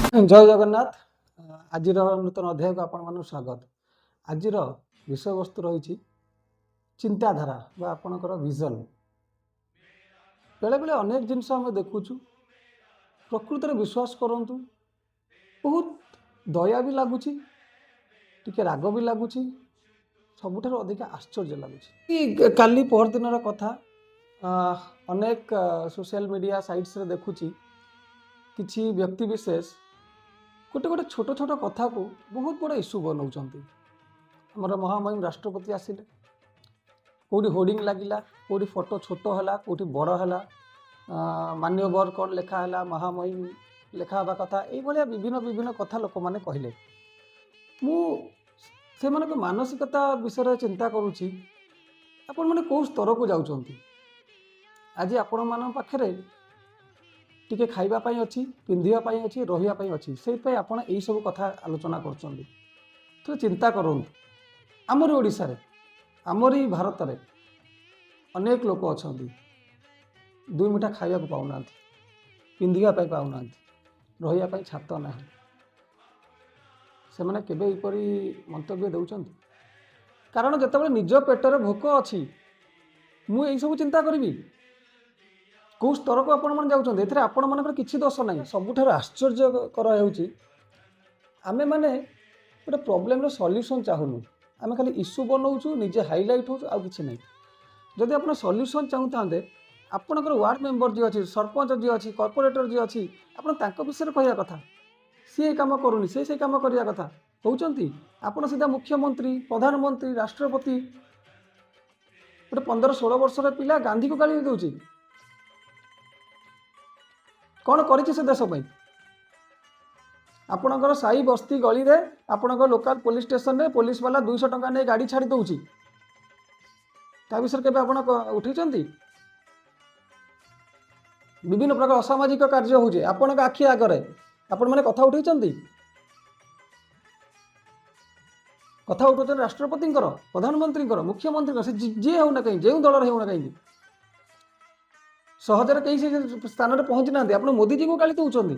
जय जगन्नाथ। आज नूतन अध्याय को आपण स्वागत। आज विषय वस्तु रही चिंताधारा बा आपणकर विजन। बेले बेले अनेक जिनस आम देखुचु, प्रकृत में विश्वास करूँ बहुत दया भी लगुच, टिके राग भी लगुच, सबुठ अधिक आश्चर्य लगुच। काली पहर दिन कथा अनेक सोशल मीडिया साइट्स रे देखुची किछि व्यक्ति विशेष गोटे गोटे छोट छोट कथा को बहुत बड़ा इश्यू बनाऊँच। आमर महामहिम राष्ट्रपति आसिले, कौटी होर्डिंग लगिला, कौटी फोटो छोट है, कौटी बड़ है, मान्यवर कौन लेखा है, महामहिम लेखा हवा कथा, ये विभिन्न विभिन्न कथा लोक मैंने कहले। से मानसिकता विषय चिंता करुँची आपण मैंने कौ स्तर को जाउछंती। आज आपण मान पाखरे टिके खाइबापी अच्छी, पिंधापी अच्छी, रही अच्छी, से आपड़ यही सब कथा आलोचना कर तो चिंता करूँ। आमरी ओडिशा रे, आमरी भारत रे अनेक लोक अच्छा दुई मुठा खाइबा पाऊना, पिंधापी पाऊना, रही छात ना, से मैंने केबे एपरी मंतव्य दौरान। कारण जितेबाला निज पेटर भोक अच्छी मुझे सब चिंता करी कौ स्तर को आपण मैंने जाऊँ। ए आपण मानकर किसी दोष ना। सबुठ आश्चर्यकर आमे माने गोटे प्रोब्लेम सॉल्यूशन चाहूनु, आमे खाली इश्यू बनाऊँ, निजे हाइलाइट हो कि ना। जदि आप सॉल्यूशन चाहूँ आपणकर वार्ड मेंबर जी अच्छी, सरपंच जी अच्छी, कॉर्पोरेटर जी अच्छी, आप विषय कहया कथा सी काम करूनी, से काम करने कथा कहते। आप सीधा मुख्यमंत्री, प्रधानमंत्री, राष्ट्रपति गोटे 15-16 वर्षर पिला गांधी को गाली दूची कौन करिछि से देश पई। आपणकर साई बस्ती गली रे आपणकर लोकल पुलिस स्टेशन रे पुलिस वाला 200 टंका ने गाड़ी छाड़ी दउची, ता विषय केबे आपण उठैचंती। विभिन्न प्रकार असामाजिक कार्य होजे आपणक आखि आगरे, आपण माने कथा उठैचंती। कथा उठौछन राष्ट्रपति, प्रधानमंत्री, मुख्यमंत्री, से जी होना कहीं, जो दल होना कहीं सहजरे कहीं से स्थान में पहुँची ना। आप मोदी जी को गाली दौरान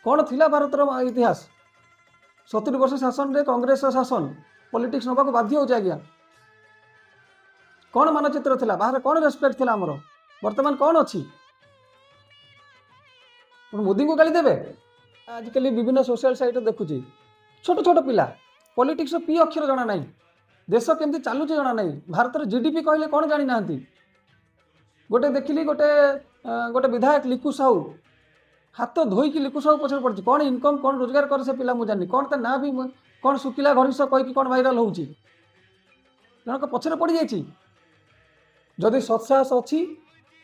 कौन थिला भारतर इतिहास 70 वर्ष शासन रे कांग्रेस शासन पॉलिटिक्स नवा को बाध्य हो आज्ञा। कौन मानचित्र थिला बाहर, कौन रेस्पेक्ट थिला हमरो, वर्तमान कौन अच्छी मोदी को गाली देवे। आजिकल विभिन्न सोशल साइट देखुची छोट छोट पिला पॉलिटिक्स पी अक्षर जना नहीं, देश केमती चलुची जना नहीं, भारत जीडीपी कहले कौन जानी ना। गोटे देखिली गोटे गोटे विधायक लिकु साहू हाथ धोईकी लिकु साहू पछड़ पड़ी, कौन इनकम कौन रोजगार करे से पिला मुझे जानी, कौन ता ना भी कौन शुकिला घनिष्ठ कहीकि कौन भाइराल होउची, जनक पछड़ पड़ जाइए। जदि सत्साहस अच्छी,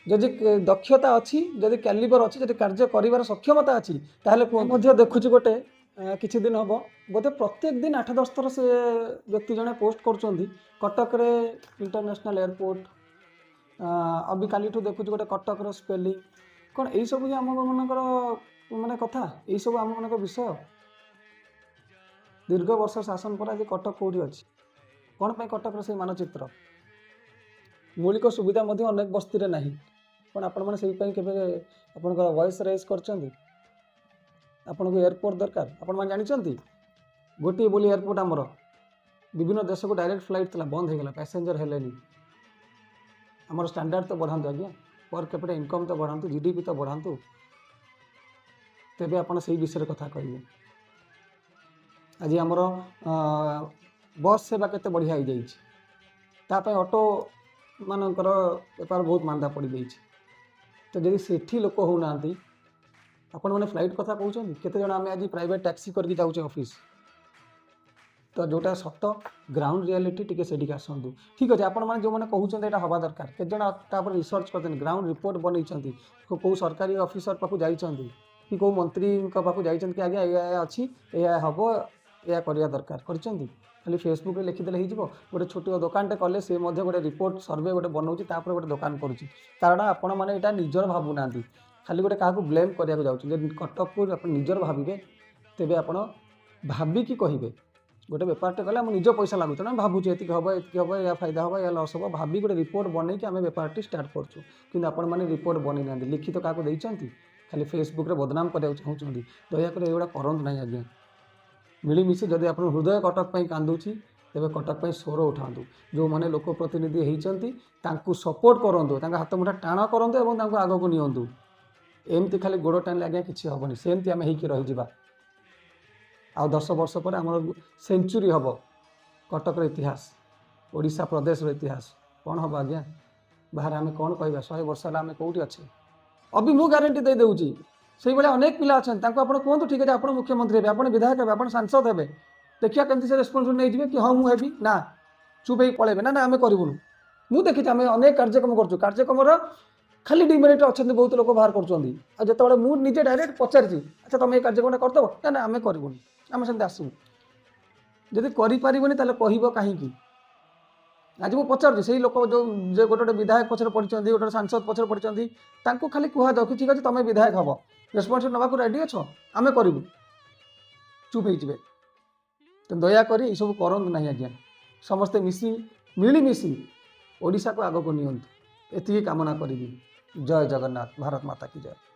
जदि दक्षता अच्छी, जदि कैलिबर अच्छी, जदि कार्य कर सक्षमता अच्छी, ताहले देखुची गोटे किछि दिन हम बोधे प्रत्येक दिन 8-10 थर से व्यक्ति जने पोस्ट कर कटक रे इंटरनेशनल एयरपोर्ट, अभी काली देखुच गोटे कटक स्पेलिंग कौन यही सब आम मनकर माने कथा, यही सब आम मन विषय। दीर्घ वर्ष शासन पर आज कटक कौटी अच्छी, कौन पे कटक से मानचित्र मौलिक सुविधा अनेक बस्ती रे नहीं, पण आपण माने सेही पई केबे आपनकर वॉइस रेज करचंदी। आपन को एयरपोर्ट दरकार, आपण माने जानिचंती गोटी बोली एयरपोर्ट आमर विभिन्न देश को डायरेक्ट फ्लाइट थला बंद हो गला, पैसेंजर हेलेनी। आमर स्टैंडर्ड तो बढ़ातु आज्ञा, पर कैपिटा इनकम तो बढ़ातु, जीडीपी तो बढ़ातु, तेबे आपण सेही विषय कथा कहिबे। आज आमर बस सेवा केते बढ़िया हो जाइछि, तापे ऑटो मानकर बेपार बहुत मांदा पड़ गई। तो जब सेठी लोक होना आपण मैंने फ्लाइट कथा कहते केते जण आमे आज प्राइवेट टैक्सी करके जाऊे ऑफिस, तो जोटा सत ग्राउंड रियलिटी टिके सेठी आसतु। ठीक अच्छे आपण मैंने जो मैंने कहते यहाँ हवा दरकार, के जण तापर रिसर्च करते ग्राउंड रिपोर्ट बनई कौ सरकारी ऑफिसर पाक जाइछंती कि कौ मंत्री पाक जाइछंती कि आज्ञा या अच्छी या हम या करवा दरकार करछंती। खाली फेसबुक रे लिखिदेले हो गोटे छोट दुकानटे कले से गोटे रिपोर्ट सर्वे गोटे बनाऊँच गोटे दुकान करुच्ची। कारण आपण मैंने यहाँ निजर भावुना, खाली गोटे क्या ब्लेम करने जाऊँ। कटक को आप निजर भावे तेबे आप भाविकी कहे गोटे बेपारटे कले निज पैसा लगुच ना, भावुचे ये हम हम या फायदा हम या लस हम भावी गोटे रिपोर्ट बनई कि आम बेपारटी स्टार्ट करूँ। कि आपण मैंने रिपोर्ट बनई ना, लिखित क्या देती खाली फेसबुक रे बदनाम करने चाहूँगी दयाकोरी एगुड़ा करंतु नहीं आज्ञा मिलमिशि जदि आप हृदय कटक पर कांदुची तेरे कटक पर स्वर उठातु जो मैंने लोक प्रतिनिधि होती सपोर्ट करूँ हाथ मुठा टाण करूँ और आग को नियंतु एमती खाली गोड़ टाणिले आज्ञा किसी हेनी सेमती आम हो रही आ 10 वर्ष पर आम सेंचुरी हम कटक इतिहास ओडिशा प्रदेश इतिहास कौन हम आज्ञा बाहर आम कौन कह 100 वर्ष है आम कौटी अच्छे अभी मु ग्यारंटी दे दूची से भाई अनेक पिला अच्छा आपड़ कहतु ठीक है आप मुख्यमंत्री हे आप विधायक हे आप सांसद हे देखिए केमती से रेस्पॉन्सिबिलिटी नहीं कि हाँ मुझे ना चुप ही पलैबे ना ना आम करूँ मुझे देखी आम अनेक कार्यक्रम करूँ कार्यक्रम खाली डिमेरिट अच्छा बहुत लोग बाहर कर मुझे डायरेक्ट पचारि अच्छा तुम ये कार्यक्रम करदेव ना ना आम करूँ आम से आसू जदि करना कह कहीं आज मुझे पचार से लोक जो गोटे विधायक पचर पड़ी गोटे सांसद पचर पड़ी खाली कहद कि ठीक अच्छे तुम विधायक हम रेस्पॉन्सिबिलिटी नाक रेडी अच्छ आम करूँ चुप हो तो दयाकोरी ये सब करंतु नहीं आज्ञा समस्ते मिलमिशि ओडिशा को आग को नियंतु एति कामना करी जय जगन्नाथ भारत माता की जय।